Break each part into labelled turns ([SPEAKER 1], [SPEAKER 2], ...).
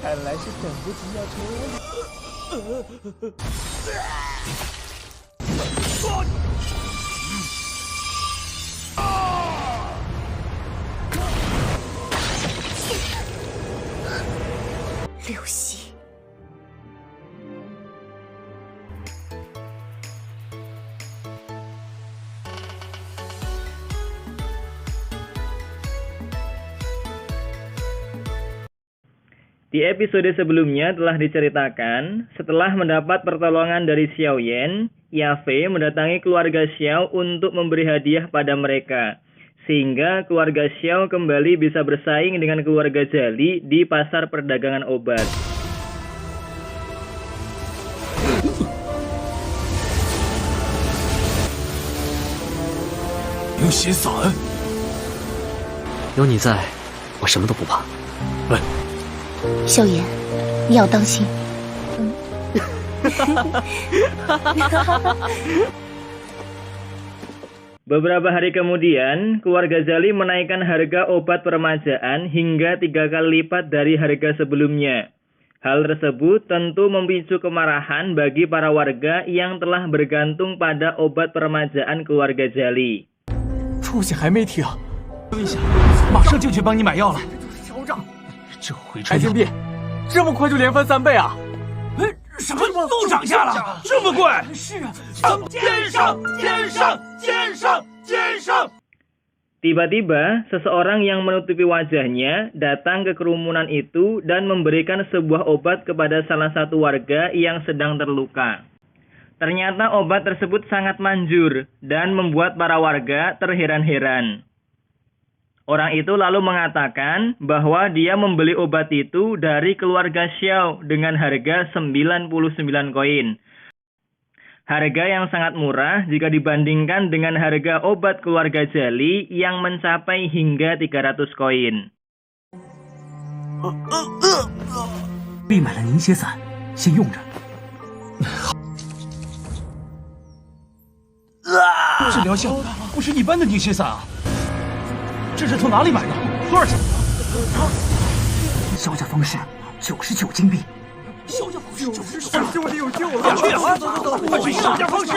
[SPEAKER 1] 看来是等不及要成为
[SPEAKER 2] 刘希，Di
[SPEAKER 3] episode sebelumnya telah diceritakan, setelah mendapat pertolongan dari Xiao Yan, Yafei mendatangi keluarga Xiao untuk memberi hadiah pada mereka, sehingga keluarga Xiao kembali bisa bersaing dengan keluarga Jali di pasar perdagangan obat.
[SPEAKER 1] 流血散，
[SPEAKER 4] 有你在，我什么都不怕。
[SPEAKER 2] 萧炎，你要当心。
[SPEAKER 3] Beberapa hari kemudian, keluarga Jali menaikkan harga obat peremajaan hingga 3 kali lipat dari harga sebelumnya. Hal tersebut tentu memicu kemarahan bagi para warga yang telah bergantung pada obat peremajaan keluarga Jali.
[SPEAKER 1] 出息还没停，等一下，马上就去帮你买药了。调账，这回春兄弟，这么快就连翻3倍啊？什么都涨价了，这么贵？是啊，奸商！
[SPEAKER 3] Tiba-tiba, seseorang yang menutupi wajahnya datang ke kerumunan itu dan memberikan sebuah obat kepada salah satu warga yang sedang terluka. Ternyata obat tersebut sangat manjur dan membuat para warga terheran-heran. Orang itu lalu mengatakan bahwa dia membeli obat itu dari keluarga Xiao dengan harga 99 koin. Harga yang sangat murah jika dibandingkan dengan harga obat keluarga Jali yang mencapai hingga 300 koin.
[SPEAKER 1] 必买了凝血散，先用着。这疗效不是一般的凝血散啊！这是从哪里买的？多少钱？销价方式99金币。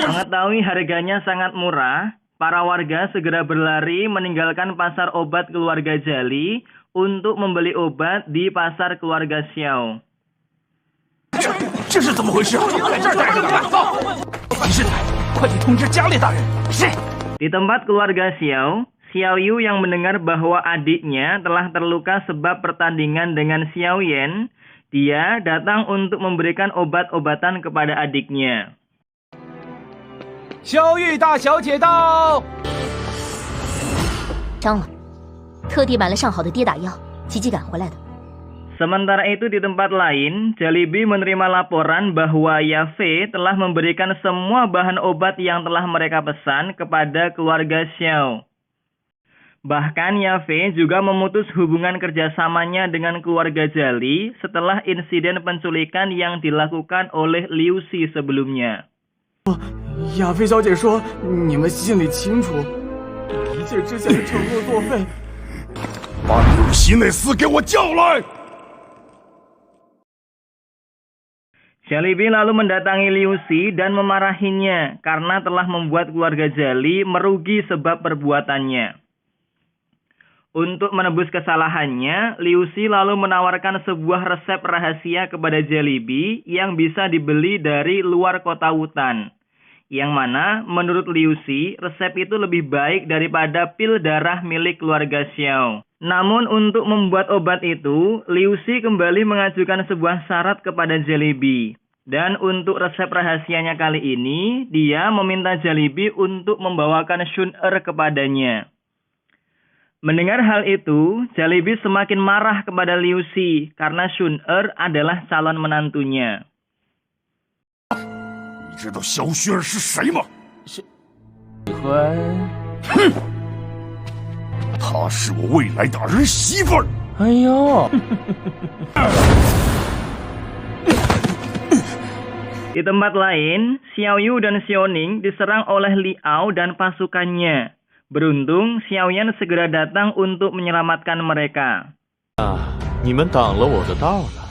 [SPEAKER 3] Mengetahui harganya sangat murah, para warga segera berlari meninggalkan pasar obat keluarga Jali untuk membeli obat di pasar keluarga Xiao.
[SPEAKER 1] 这是怎么回事？在这儿待着干嘛？李世才，快点通知家烈大人。是。
[SPEAKER 3] Di tempat keluarga Xiao, Xiao Yu yang mendengar bahwa adiknya telah terluka sebab pertandingan dengan Xiao Yan, dia datang untuk memberikan obat-obatan kepada adiknya.
[SPEAKER 1] 萧玉大小姐到。
[SPEAKER 2] 伤了，特地买了上好的跌打药，急急赶回来的。
[SPEAKER 3] Sementara itu di tempat lain, Jollibee menerima laporan bahwa Yafei telah memberikan semua bahan obat yang telah mereka pesan kepada keluarga Xiao. Bahkan Yafei juga memutus hubungan kerjasamanya dengan keluarga Jali setelah insiden penculikan yang dilakukan oleh Liu Xi sebelumnya.
[SPEAKER 1] 亚菲小姐说：“你们心里清楚，一切之前的承诺作废。”
[SPEAKER 5] 把柳希内斯给我叫来！
[SPEAKER 3] Jollibee lalu mendatangi Liu Xi dan memarahinya karena telah membuat keluarga Jali merugi sebab perbuatannya. Untuk menebus kesalahannya, Liu Xi lalu menawarkan sebuah resep rahasia kepada Jollibee yang bisa dibeli dari luar kota Wutan. Yang mana, menurut Liu Xi, resep itu lebih baik daripada pil darah milik keluarga Xiao. Namun untuk membuat obat itu, Liu Xi kembali mengajukan sebuah syarat kepada Jollibee. Dan untuk resep rahasianya kali ini, dia meminta Jollibee untuk membawakan Shun-Er kepadanya. Mendengar hal itu, Jollibee semakin marah kepada Liu Xi karena Shun-Er adalah calon menantunya.
[SPEAKER 5] 你知道萧薰儿是谁吗？
[SPEAKER 1] 喜欢。
[SPEAKER 5] 哼，她是我未来的儿媳妇儿。
[SPEAKER 1] 哎呦！
[SPEAKER 3] Di tempat lain, Xiao Yu dan Xiao Ning diserang oleh Liao dan pasukannya. Beruntung, Xiao Yan segera datang untuk menyelamatkan mereka.
[SPEAKER 6] 你们挡了我的道了。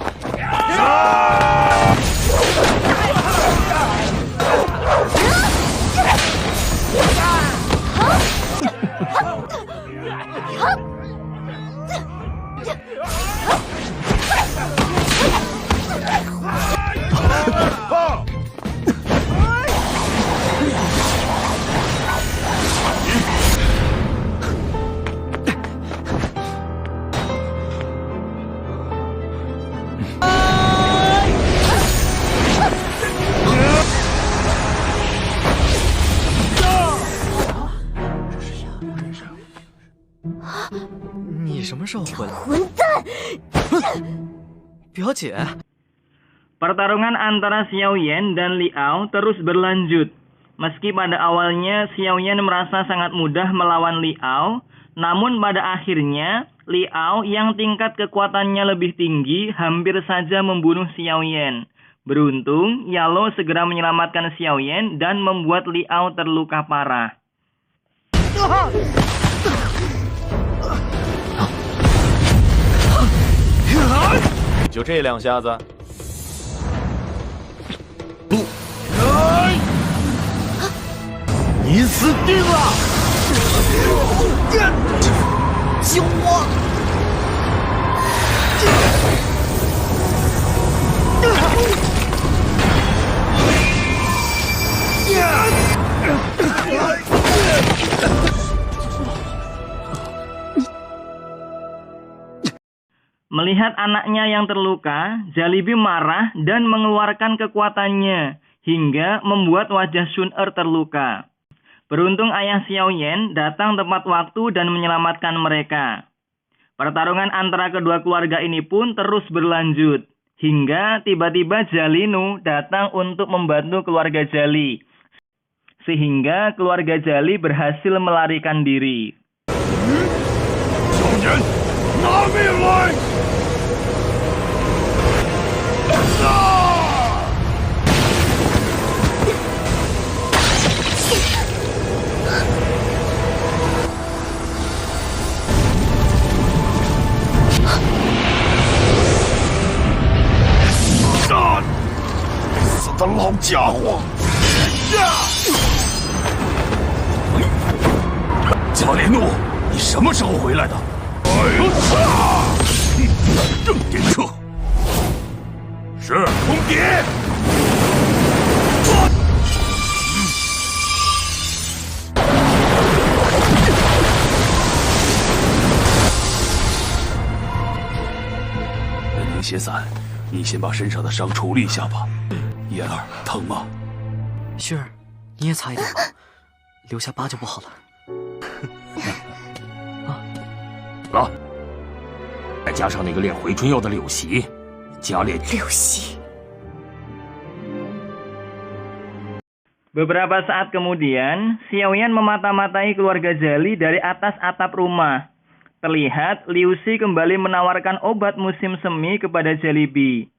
[SPEAKER 4] 你什么时候回来？
[SPEAKER 2] 混蛋！
[SPEAKER 4] 表姐，
[SPEAKER 3] Pertarungan antara Xiao Yan dan Liao terus berlanjut. Meski pada awalnya Xiao Yan merasa sangat mudah melawan Liao, namun pada akhirnya Liao yang tingkat kekuatannya lebih tinggi hampir saja membunuh Xiao Yan. Beruntung, Yalo segera menyelamatkan Xiao Yan dan membuat Liao terluka parah.
[SPEAKER 6] 就这两下子，
[SPEAKER 5] 你死定了！
[SPEAKER 4] 救我！Melihat
[SPEAKER 3] anaknya yang terluka, Jollibee marah dan mengeluarkan kekuatannya hingga membuat wajah Sun-Er terluka. Beruntung ayah Xiao Yan datang tepat waktu dan menyelamatkan mereka. Pertarungan antara kedua keluarga ini pun terus berlanjut hingga tiba-tiba Jalinu datang untuk membantu keluarga Jali. Sehingga keluarga Jali berhasil melarikan diri.
[SPEAKER 5] 小人，拿命来！ 死的老家伙！加列诺，你什么时候回来的？正点撤。是，空敌。人灵歇散，你先把身上的伤处理一下吧。妍儿，疼吗？
[SPEAKER 4] 薰儿，你也擦一点吧，留下疤就不好了。
[SPEAKER 5] 来，再加上那个炼回春药的柳席，加炼
[SPEAKER 2] 柳溪，
[SPEAKER 3] Beberapa saat kemudian, Xiao Yan memata-matai keluarga Jali dari atas atap rumah. Terlihat Liu Xi kembali menawarkan obat musim semi kepada Jollibee.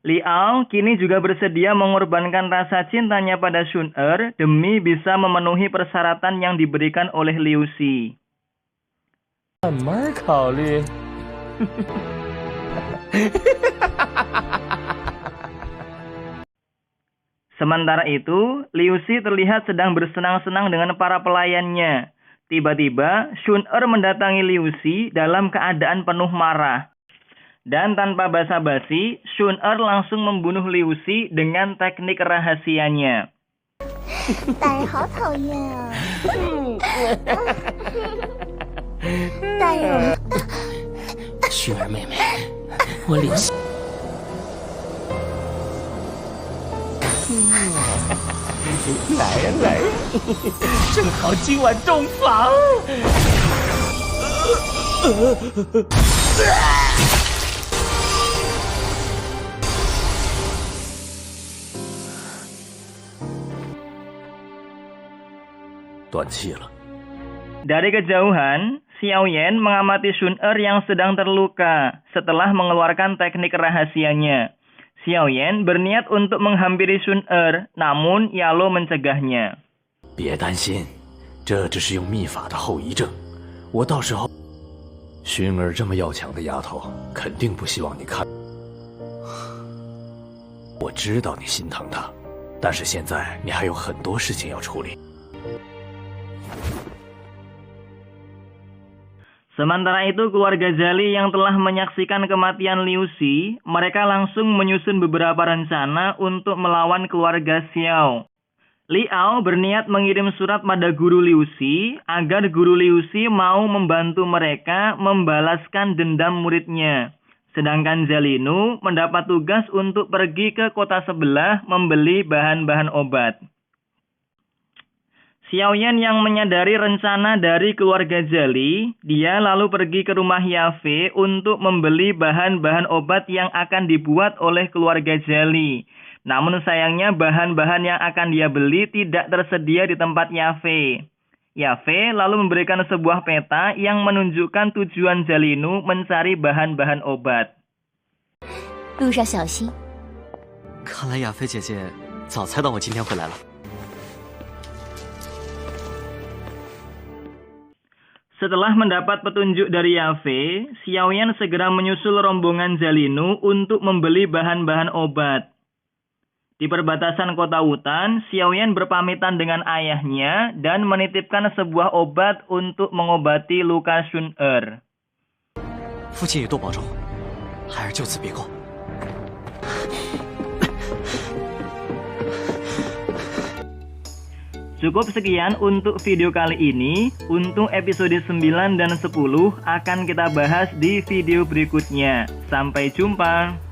[SPEAKER 3] Liao kini juga bersedia mengorbankan rasa cintanya pada Sun-Er demi bisa memenuhi persyaratan yang diberikan oleh Liu Xi.
[SPEAKER 1] 慢慢考虑。
[SPEAKER 3] Sementara itu, Liu Xi terlihat sedang bersenang-senang dengan para pelayannya. Tiba-tiba, Sun-Er mendatangi Liu Xi dalam keadaan penuh marah. Dan tanpa basa-basi, Sun-Er langsung membunuh Liu Xi dengan teknik rahasianya.
[SPEAKER 7] 大人好讨厌啊！大人，
[SPEAKER 4] 薰儿妹妹，我柳溪。
[SPEAKER 1] 来呀来呀，正好今晚洞房。
[SPEAKER 5] 断气了。
[SPEAKER 3] Dari kejauhan, Xiao Yan mengamati Sun-Er yang sedang terluka setelah mengeluarkan teknik rahasianya. Xiao Yan berniat untuk menghampiri Sun-Er, namun Yalo mencegahnya.
[SPEAKER 4] 别担心，这只是用秘法的后遗症，我到时候。薰儿这么要强的丫头，肯定不希望你看。我知道你心疼他，但是现在你还有很多事情要处理。
[SPEAKER 3] Sementara itu keluarga Zhali yang telah menyaksikan kematian Liu Xi, mereka langsung menyusun beberapa rencana untuk melawan keluarga Xiao. Liao berniat mengirim surat pada guru Liu Xi agar guru Liu Xi mau membantu mereka membalaskan dendam muridnya. Sedangkan Zhalinu mendapat tugas untuk pergi ke kota sebelah membeli bahan-bahan obat. Xiaoyan yang menyadari rencana dari keluarga Zhali, dia lalu pergi ke rumah Yafei untuk membeli bahan-bahan obat yang akan dibuat oleh keluarga Zhali. Namun sayangnya bahan-bahan yang akan dia beli tidak tersedia di tempat Yafei. Yafei lalu memberikan sebuah peta yang menunjukkan tujuan Zhalinu mencari bahan-bahan obat.
[SPEAKER 2] 路上小心。
[SPEAKER 8] 看来亚菲姐姐早猜到我今天会来了。
[SPEAKER 3] Setelah mendapat petunjuk dari Yafei, Xiaoyan segera menyusul rombongan Zhalinu untuk membeli bahan-bahan obat. Di perbatasan kota Wutan, Xiaoyan berpamitan dengan ayahnya dan menitipkan sebuah obat untuk mengobati luka Sun Er.
[SPEAKER 8] 父亲也多保重，孩儿就此别过。
[SPEAKER 3] Cukup sekian untuk video kali ini. Untuk episode 9 dan 10 akan kita bahas di video berikutnya. Sampai jumpa.